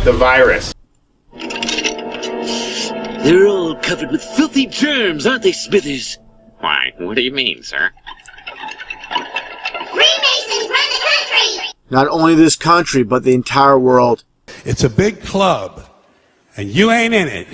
the virus. They're all covered with filthy germs, aren't they, Smithers? Why, what do you mean, sir? Freemasons run the country! Not only this country, but the entire world. It's a big club, and you ain't in it.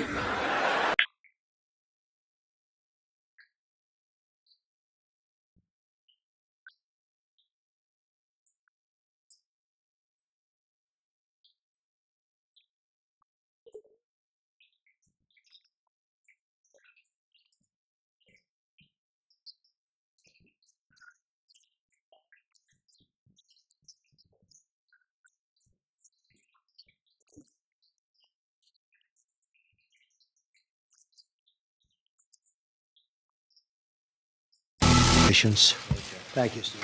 Thank you, Steve.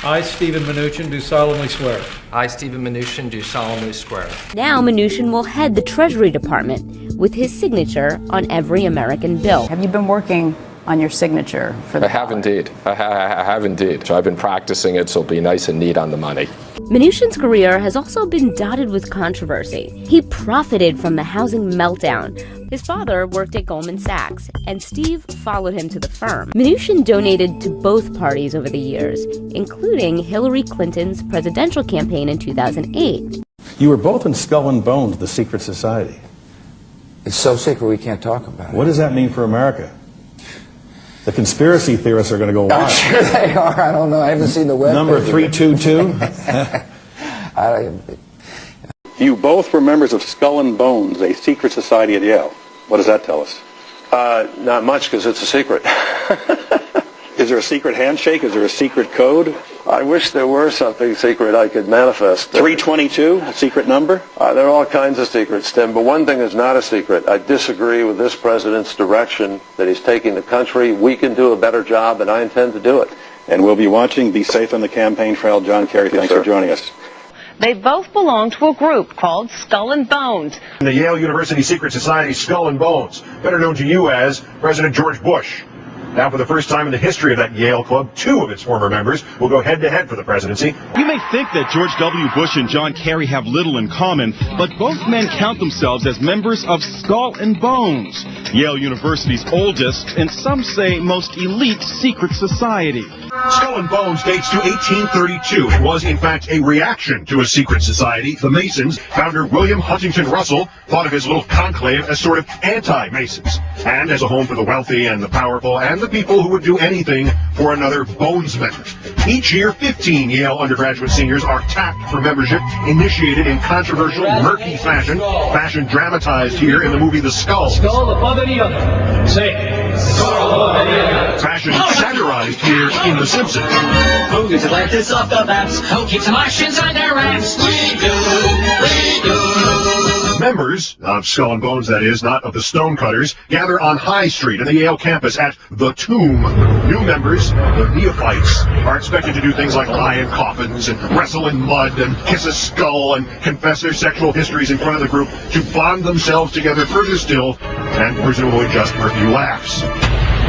I, Stephen Mnuchin, do solemnly swear. I, Stephen Mnuchin, do solemnly swear. Now Mnuchin will head the Treasury Department with his signature on every American bill. Have you been working on your signature for the I have indeed. I have indeed. So I've been practicing it, so it'll be nice and neat on the money. Mnuchin's career has also been dotted with controversy. He profited from the housing meltdown. His father worked at Goldman Sachs, and Steve followed him to the firm. Mnuchin donated to both parties over the years, including Hillary Clinton's presidential campaign in 2008. You were both in Skull and Bones, the secret society. It's so secret we can't talk about it. What does that mean for America? The conspiracy theorists are going to go wild. I'm sure they are. I don't know. I haven't seen the web. Number 322? You both were members of Skull and Bones, a secret society at Yale. What does that tell us? Not much, because it's a secret. Is there a secret handshake? Is there a secret code? I wish there were something secret I could manifest. 322, a secret number? There are all kinds of secrets, Tim, but one thing is not a secret. I disagree with this president's direction that he's taking the country. We can do a better job, and I intend to do it. And we'll be watching. Be safe on the campaign trail. John Kerry, thanks for joining us. They both belong to a group called Skull and Bones. The Yale University Secret Society Skull and Bones, better known to you as President George Bush. Now, for the first time in the history of that Yale club, two of its former members will go head-to-head for the presidency. You may think that George W. Bush and John Kerry have little in common, but both men count themselves as members of Skull and Bones, Yale University's oldest and some say most elite secret society. Skull and Bones dates to 1832. It was, in fact, a reaction to a secret society. The Masons, founder William Huntington Russell, thought of his little conclave as sort of anti-Masons, and as a home for the wealthy and the powerful and the people who would do anything for another Bonesman. Each year, 15 Yale undergraduate seniors are tapped for membership, initiated in controversial, murky fashion dramatized here in the movie The Skull. Skull above any other. Say, skull above any other. Fashion satirized here in The Simpsons. Who gets Atlantis off the maps? Who keeps the Martians on their wraps? We do. Members of Skull and Bones, that is, not of the Stonecutters, gather on High Street in the Yale campus at The Tomb. New members, the neophytes, are expected to do things like lie in coffins and wrestle in mud and kiss a skull and confess their sexual histories in front of the group to bond themselves together further still, and presumably just for a few laughs.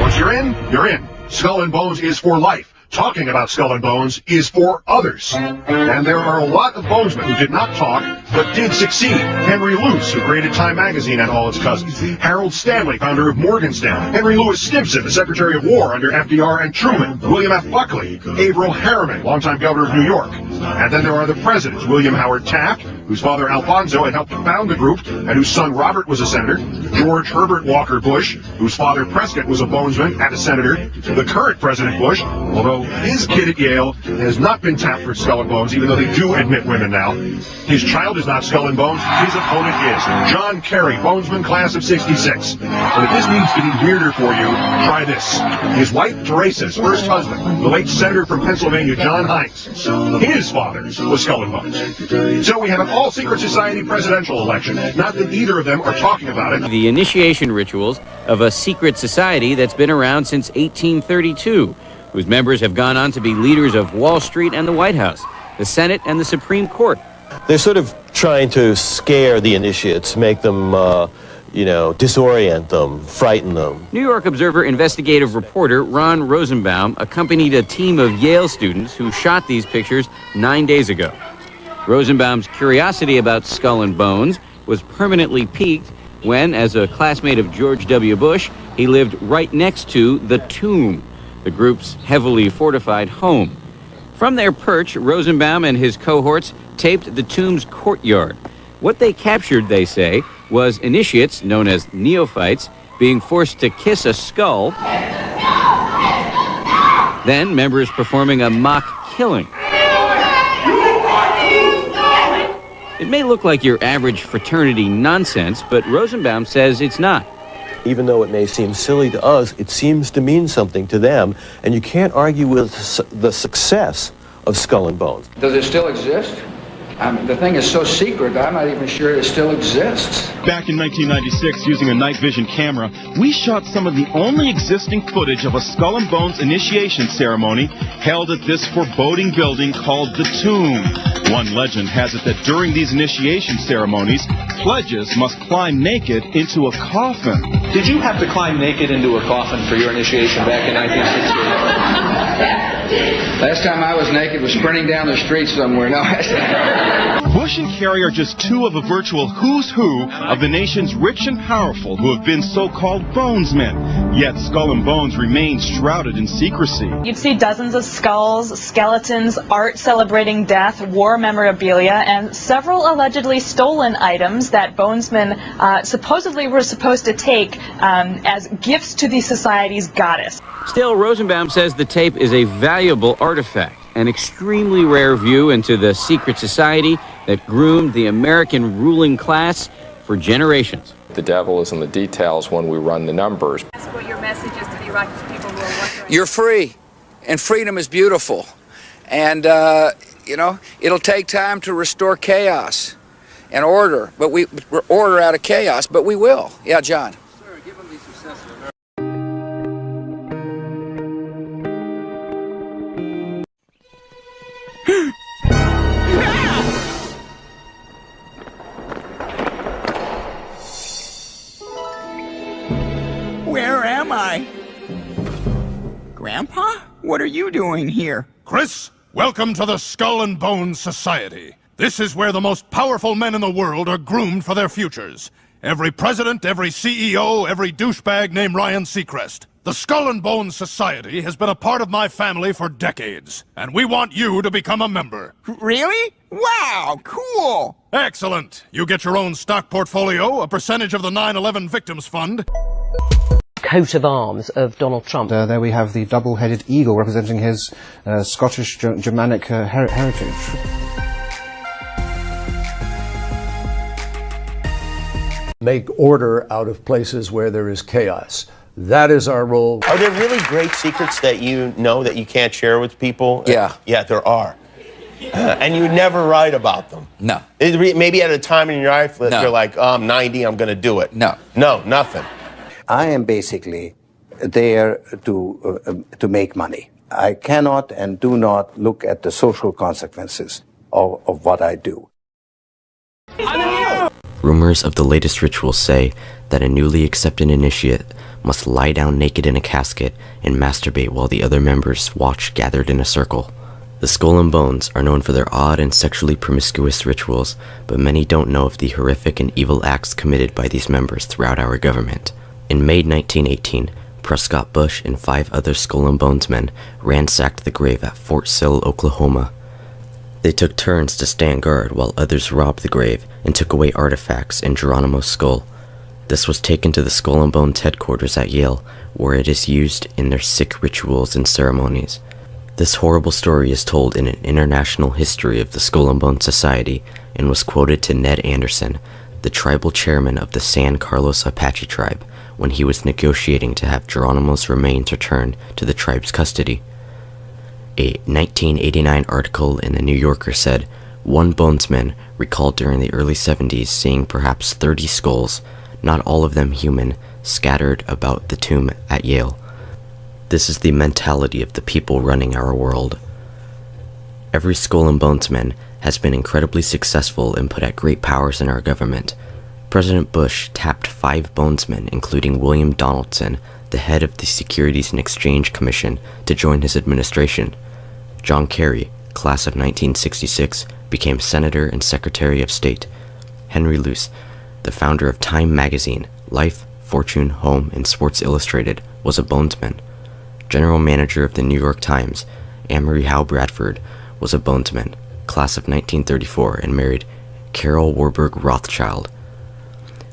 Once you're in, you're in. Skull and Bones is for life. Talking about Skull and Bones is for others. And there are a lot of Bonesmen who did not talk, but did succeed. Henry Luce, who created Time Magazine and all its cousins. Harold Stanley, founder of Morgantown. Henry Louis Stimson, the Secretary of War under FDR and Truman. William F. Buckley. Averill Harriman, longtime governor of New York. And then there are the presidents. William Howard Taft, whose father Alfonso had helped found the group, and whose son Robert was a senator. George Herbert Walker Bush, whose father Prescott was a Bonesman and a senator. The current President Bush, although his kid at Yale has not been tapped for Skull and Bones, even though they do admit women now. His child is not Skull and Bones. His opponent is John Kerry, Bonesman, class of 66. But if this needs to be weirder for you, try this. His wife, Teresa's first husband, the late senator from Pennsylvania, John Heinz, his father was Skull and Bones. So we have an all-secret society presidential election. Not that either of them are talking about it. The initiation rituals of a secret society that's been around since 1832. Whose members have gone on to be leaders of Wall Street and the White House, the Senate and the Supreme Court. They're sort of trying to scare the initiates, make them, disorient them, frighten them. New York Observer investigative reporter Ron Rosenbaum accompanied a team of Yale students who shot these pictures 9 days ago. Rosenbaum's curiosity about Skull and Bones was permanently piqued when, as a classmate of George W. Bush, he lived right next to the Tomb, the group's heavily fortified home. From their perch, Rosenbaum and his cohorts taped the Tomb's courtyard. What they captured, they say, was initiates, known as neophytes, being forced to kiss a skull, then members performing a mock killing. It may look like your average fraternity nonsense, but Rosenbaum says it's not. Even though it may seem silly to us, it seems to mean something to them, and you can't argue with the success of Skull and Bones. Does it still exist? The thing is so secret, I'm not even sure it still exists. Back in 1996, using a night vision camera, we shot some of the only existing footage of a Skull and Bones initiation ceremony held at this foreboding building called the Tomb. One legend has it that during these initiation ceremonies, pledges must climb naked into a coffin. Did you have to climb naked into a coffin for your initiation back in 1968? Last time I was naked was sprinting down the street somewhere. No. Bush and Kerry are just two of a virtual who's who of the nation's rich and powerful who have been so-called bonesmen. Yet Skull and Bones remain shrouded in secrecy. You'd see dozens of skulls, skeletons, art celebrating death, war memorabilia, and several allegedly stolen items that bonesmen supposedly were supposed to take as gifts to the society's goddess. Still, Rosenbaum says the tape is a valuable artifact, an extremely rare view into the secret society that groomed the American ruling class for generations. The devil is in the details when we run the numbers. That's what your message is to the Iraqi people who are wondering. You're free, and freedom is beautiful. And, it'll take time to restore chaos and order, but order out of chaos, but we will. Yeah, John. Sir, given the success of America. Where am I? Grandpa? What are you doing here? Chris, welcome to the Skull and Bones Society. This is where the most powerful men in the world are groomed for their futures. Every president, every CEO, every douchebag named Ryan Seacrest. The Skull and Bones Society has been a part of my family for decades, and we want you to become a member. Really? Wow, cool! Excellent. You get your own stock portfolio, a percentage of the 9/11 Victims Fund. Coat of arms of Donald Trump. There we have the double-headed eagle representing his Scottish Germanic heritage. Make order out of places where there is chaos. That is our role. Are there really great secrets that you know that you can't share with people? Yeah. Yeah, there are. And you never write about them. No. Maybe at a time in your life that No. you're like, I'm 90, I'm going to do it. No. No, nothing. I am basically there to make money. I cannot and do not look at the social consequences of what I do. Rumors of the latest rituals say that a newly accepted initiate must lie down naked in a casket and masturbate while the other members watch gathered in a circle. The Skull and Bones are known for their odd and sexually promiscuous rituals, but many don't know of the horrific and evil acts committed by these members throughout our government. In May 1918, Prescott Bush and 5 other Skull and Bones men ransacked the grave at Fort Sill, Oklahoma. They took turns to stand guard while others robbed the grave and took away artifacts and Geronimo's skull. This was taken to the Skull and Bones headquarters at Yale, where it is used in their sick rituals and ceremonies. This horrible story is told in an international history of the Skull and Bones Society and was quoted to Ned Anderson, the tribal chairman of the San Carlos Apache tribe, when he was negotiating to have Geronimo's remains returned to the tribe's custody. A 1989 article in the New Yorker said, one bonesman recalled during the early 70s seeing perhaps 30 skulls, not all of them human, scattered about the tomb at Yale. This is the mentality of the people running our world. Every Skull and Bonesman has been incredibly successful and put at great powers in our government. President Bush tapped 5 bonesmen, including William Donaldson, the head of the Securities and Exchange Commission, to join his administration. John Kerry, class of 1966, became Senator and Secretary of State. Henry Luce, the founder of Time magazine, Life, Fortune, Home, and Sports Illustrated, was a bonesman. General Manager of the New York Times, Amory Howe Bradford, was a bonesman, class of 1934, and married Carol Warburg Rothschild.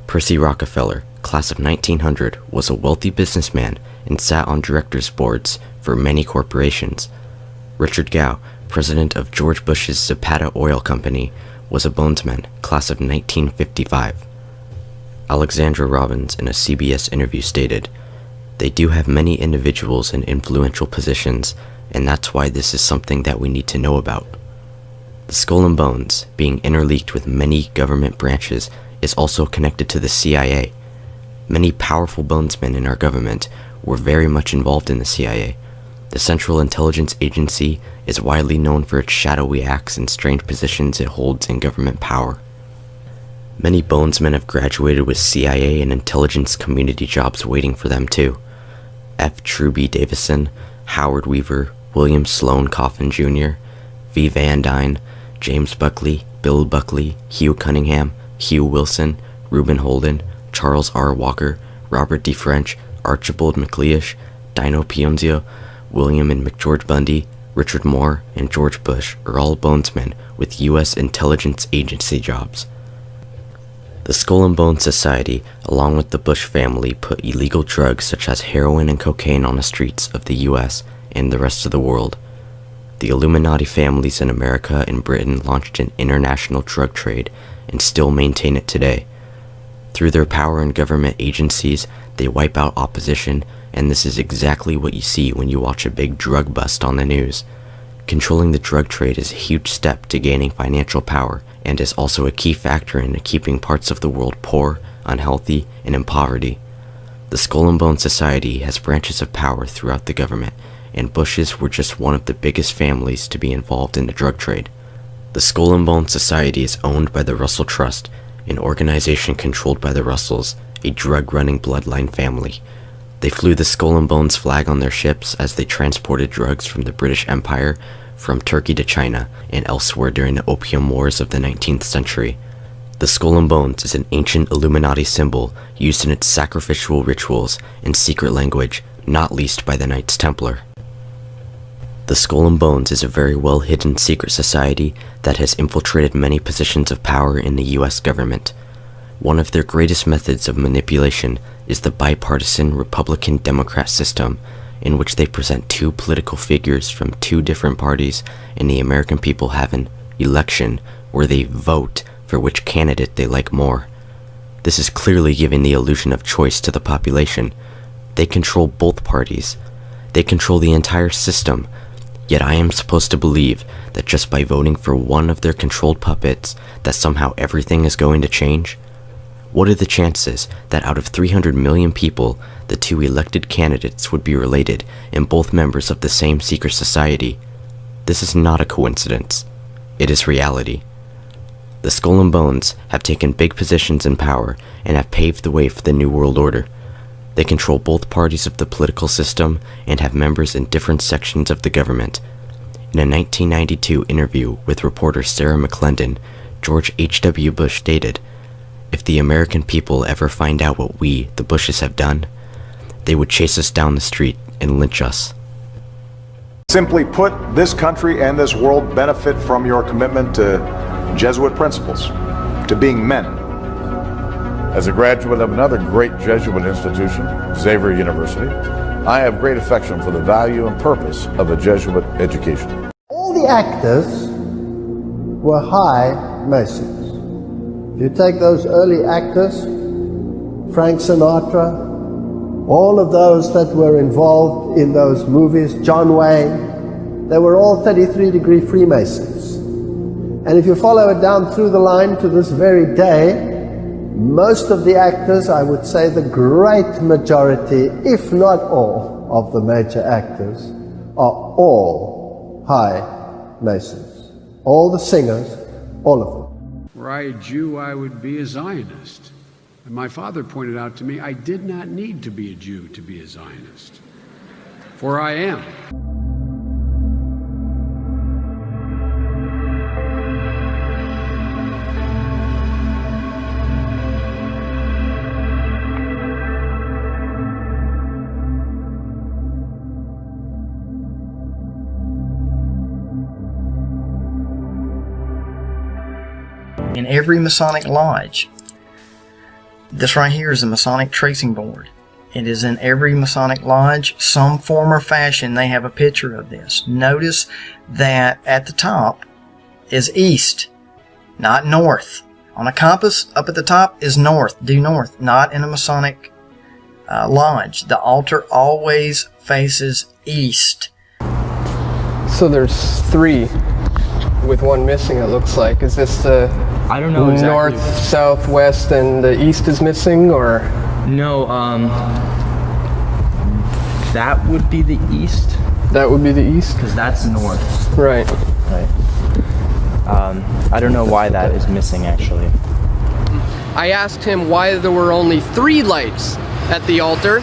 Percy Rockefeller, class of 1900, was a wealthy businessman and sat on directors' boards for many corporations. Richard Gow, president of George Bush's Zapata Oil Company, was a bonesman, class of 1955. Alexandra Robbins, in a CBS interview, stated, "They do have many individuals in influential positions, and that's why this is something that we need to know about." The Skull and Bones, being interleaked with many government branches, is also connected to the CIA. Many powerful bonesmen in our government were very much involved in the CIA. The Central Intelligence Agency is widely known for its shadowy acts and strange positions it holds in government power. Many bonesmen have graduated with CIA and intelligence community jobs waiting for them too. F. Truby Davison, Howard Weaver, William Sloane Coffin Jr., V. Van Dyne, James Buckley, Bill Buckley, Hugh Cunningham, Hugh Wilson, Reuben Holden, Charles R. Walker, Robert D. French, Archibald MacLeish, Dino Pionzio, William and McGeorge Bundy, Richard Moore, and George Bush are all bonesmen with U.S. intelligence agency jobs. The Skull and Bones Society, along with the Bush family, put illegal drugs such as heroin and cocaine on the streets of the U.S. and the rest of the world. The Illuminati families in America and Britain launched an international drug trade and still maintain it today. Through their power in government agencies, they wipe out opposition, and this is exactly what you see when you watch a big drug bust on the news. Controlling the drug trade is a huge step to gaining financial power, and is also a key factor in keeping parts of the world poor, unhealthy, and in poverty. The Skull and Bones Society has branches of power throughout the government, and Bushes were just one of the biggest families to be involved in the drug trade. The Skull and Bones Society is owned by the Russell Trust, an organization controlled by the Russells, a drug-running bloodline family. They flew the Skull and Bones flag on their ships as they transported drugs from the British Empire, from Turkey to China, and elsewhere during the Opium Wars of the 19th century. The Skull and Bones is an ancient Illuminati symbol used in its sacrificial rituals and secret language, not least by the Knights Templar. The Skull and Bones is a very well-hidden secret society that has infiltrated many positions of power in the U.S. government. One of their greatest methods of manipulation is the bipartisan Republican-Democrat system, in which they present two political figures from two different parties, and the American people have an election where they vote for which candidate they like more. This is clearly giving the illusion of choice to the population. They control both parties. They control the entire system. Yet I am supposed to believe that just by voting for one of their controlled puppets, that somehow everything is going to change? What are the chances that out of 300 million people, the two elected candidates would be related and both members of the same secret society? This is not a coincidence. It is reality. The Skull and Bones have taken big positions in power and have paved the way for the New World Order. They control both parties of the political system and have members in different sections of the government. In a 1992 interview with reporter Sarah McClendon, George H.W. Bush stated, "If the American people ever find out what we, the Bushes, have done, they would chase us down the street and lynch us." Simply put, this country and this world benefit from your commitment to Jesuit principles, to being men. As a graduate of another great Jesuit institution, Xavier University, I have great affection for the value and purpose of a Jesuit education. All the actors were high Masons. If you take those early actors, Frank Sinatra, all of those that were involved in those movies, John Wayne, they were all 33-degree Freemasons. And if you follow it down through the line to this very day, most of the actors, I would say the great majority, if not all, of the major actors are all high Masons. All the singers, all of them. Were I a Jew, I would be a Zionist. And my father pointed out to me, I did not need to be a Jew to be a Zionist, for I am. In every Masonic lodge, this right here is a Masonic tracing board. It is in every Masonic lodge, some form or fashion. They have a picture of this. Notice that at the top is east, not north. On a compass, up at the top is north, due north, not in a Masonic lodge. The altar always faces east. So there's 3 with 1 missing, it looks like. Is this the I don't know exactly. north, south, west, and the east is missing, or? No, that would be the east. That would be the east? Because that's north. Right. Right. I don't know why that is missing, actually. I asked him why there were only 3 lights at the altar,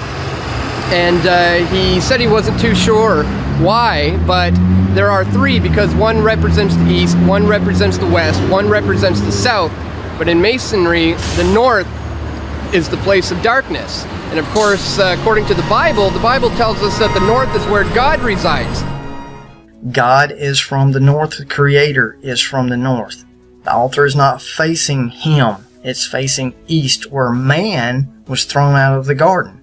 and he said he wasn't too sure why, but there are 3 because 1 represents the east, 1 represents the west, 1 represents the south, but in Masonry, the north is the place of darkness. And of course, according to the Bible tells us that the north is where God resides. God is from the north, the Creator is from the north. The altar is not facing Him, it's facing east, where man was thrown out of the garden.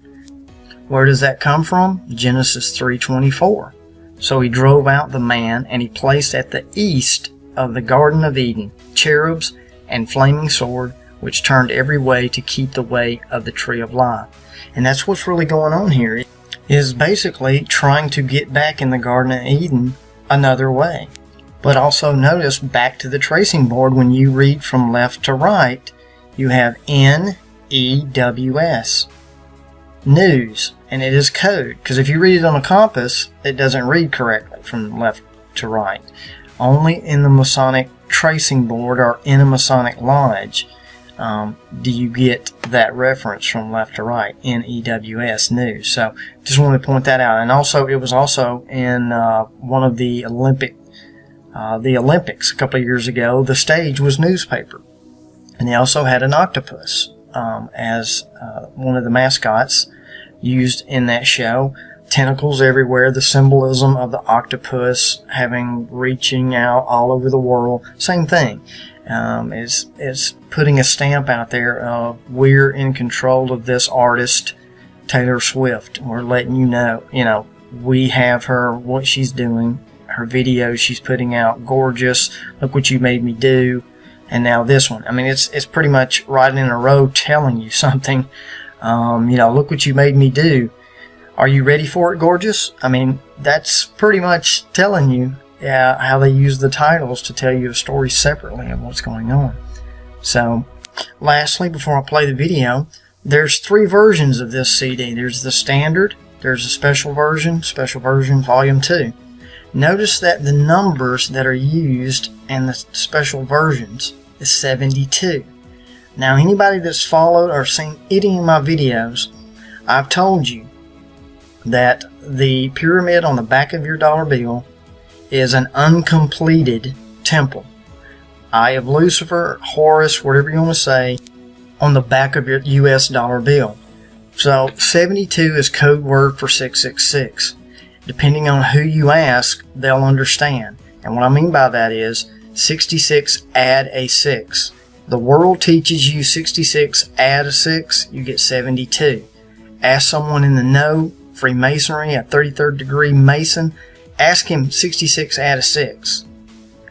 Where does that come from? Genesis 3:24. So He drove out the man, and He placed at the east of the Garden of Eden cherubs and flaming sword, which turned every way to keep the way of the tree of life. And that's what's really going on here, is basically trying to get back in the Garden of Eden another way. But also notice, back to the tracing board, when you read from left to right, you have N-E-W-S, news, and it is code, because if you read it on a compass, it doesn't read correctly from left to right. Only in the Masonic tracing board or in a Masonic lodge do you get that reference from left to right, N-E-W-S, news. So just wanted to point that out. And also, it was also in one of the Olympics a couple of years ago. The stage was newspaper, and they also had an octopus as one of the mascots used in that show. Tentacles everywhere, the symbolism of the octopus reaching out all over the world. Same thing. Is putting a stamp out there of we're in control of this artist, Taylor Swift. We're letting you know, we have her, what she's doing, her videos she's putting out, gorgeous, look what you made me do, and now this one. I mean, it's pretty much right in a row telling you something. Look what you made me do. Are you ready for it, gorgeous? I mean, that's pretty much telling you how they use the titles to tell you a story separately of what's going on. So, lastly, before I play the video, there's 3 versions of this CD. There's the standard, there's a special version volume 2. Notice that the numbers that are used in the special versions is 72. Now, anybody that's followed or seen any of my videos, I've told you that the pyramid on the back of your dollar bill is an uncompleted temple. Eye of Lucifer, Horus, whatever you want to say, on the back of your US dollar bill. So 72 is code word for 666. Depending on who you ask, they'll understand. And what I mean by that is 66 add a 6. The world teaches you 66 add a 6, you get 72. Ask someone in the know, Freemasonry, a 33rd degree Mason, ask him 66 add a 6.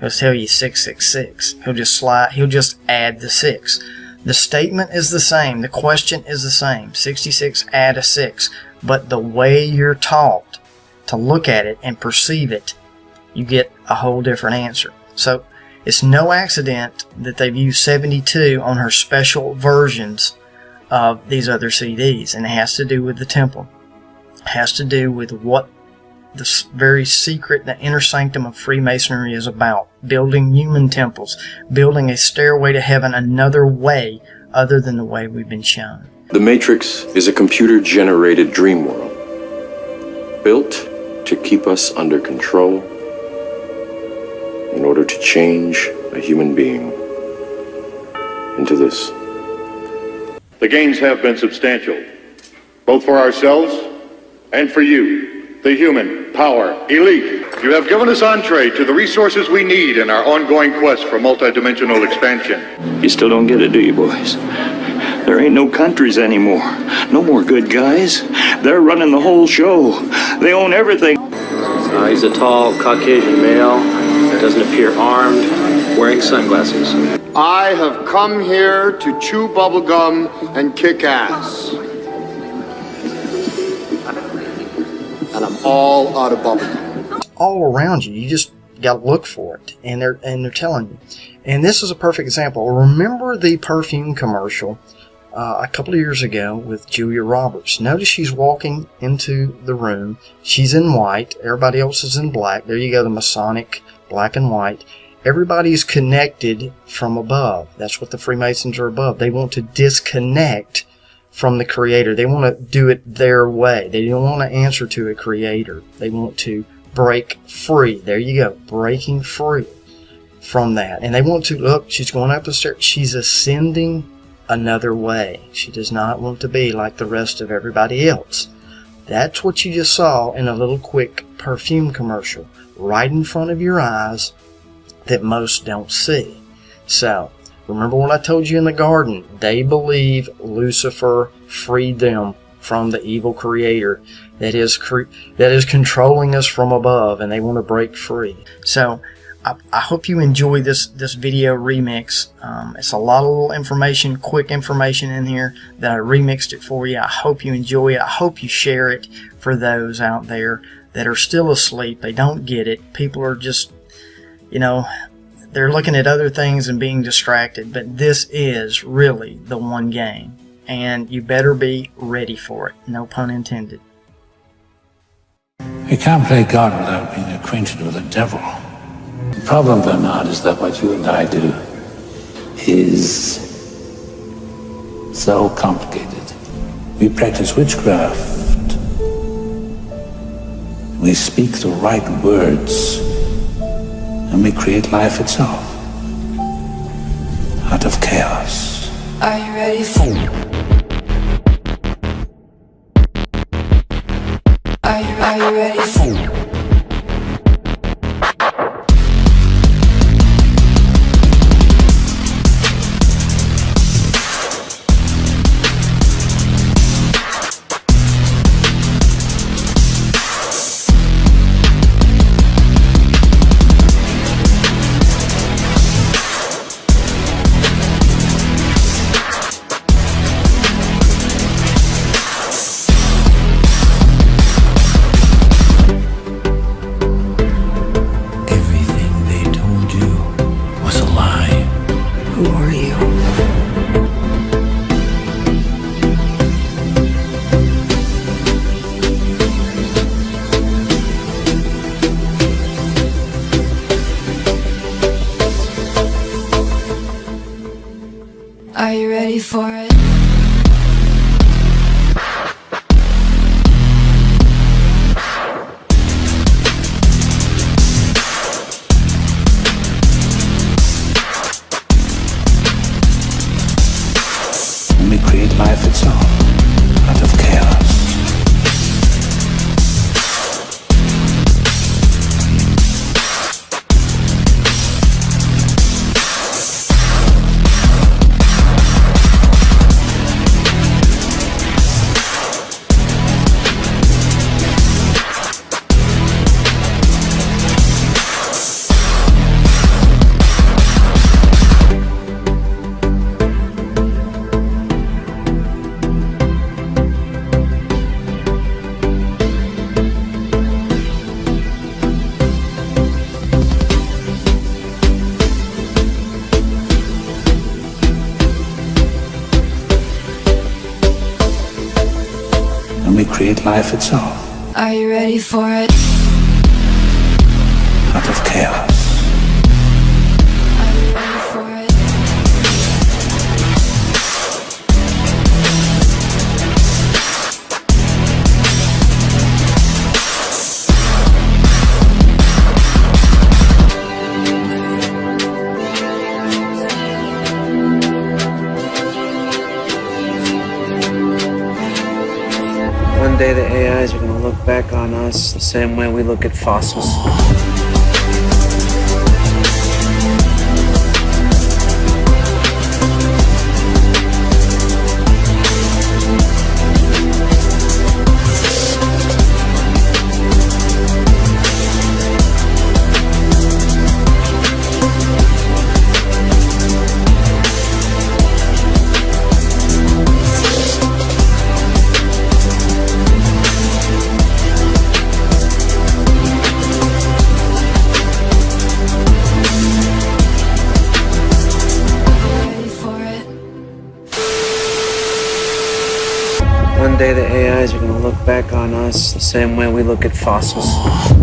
He'll tell you 666. He'll just add the 6. The statement is the same. The question is the same. 66 add a 6. But the way you're taught to look at it and perceive it, you get a whole different answer. So it's no accident that they've used 72 on her special versions of these other CDs. And it has to do with the temple. It has to do with what the very secret, the inner sanctum of Freemasonry is about. Building human temples. Building a stairway to heaven another way other than the way we've been shown. The Matrix is a computer-generated dream world, built to keep us under control in order to change a human being into this. The gains have been substantial, both for ourselves and for you, the human power elite. You have given us entree to the resources we need in our ongoing quest for multidimensional expansion. You still don't get it, do you, boys? There ain't no countries anymore. No more good guys. They're running the whole show. They own everything. He's a tall, Caucasian male, doesn't appear armed, wearing sunglasses. I have come here to chew bubblegum and kick ass. And I'm all out of bubblegum. All around you. You just got to look for it. And they're telling you. And this is a perfect example. Remember the perfume commercial a couple of years ago with Julia Roberts. Notice she's walking into the room. She's in white. Everybody else is in black. There you go, the Masonic black and white. Everybody's connected from above. That's what the Freemasons are above. They want to disconnect from the Creator. They want to do it their way. They don't want to answer to a Creator. They want to break free. There you go, breaking free from that. And they want to, look, she's going up the stairs. She's ascending another way. She does not want to be like the rest of everybody else. That's what you just saw in a little quick perfume commercial right in front of your eyes that most don't see. So, remember what I told you in the garden. They believe Lucifer freed them from the evil Creator that is controlling us from above, and they want to break free. So, I hope you enjoy this video remix. It's a lot of little information, quick information in here that I remixed it for you. I hope you enjoy it. I hope you share it for those out there that are still asleep. They don't get it. People are just, they're looking at other things and being distracted. But this is really the one game. And you better be ready for it. No pun intended. You can't play God without being acquainted with the devil. The problem, Bernard, is that what you and I do is so complicated. We practice witchcraft. We speak the right words, and we create life itself out of chaos. Are you ready for it? Are you ready for it? Are you ready for it? And we create life itself out of chaos. And we create life itself Are you ready for it? out of chaos. Are you ready for it? One day the AIs are going to gonna look back on us the same way we look at fossils. One day the AIs are gonna look back on us the same way we look at fossils.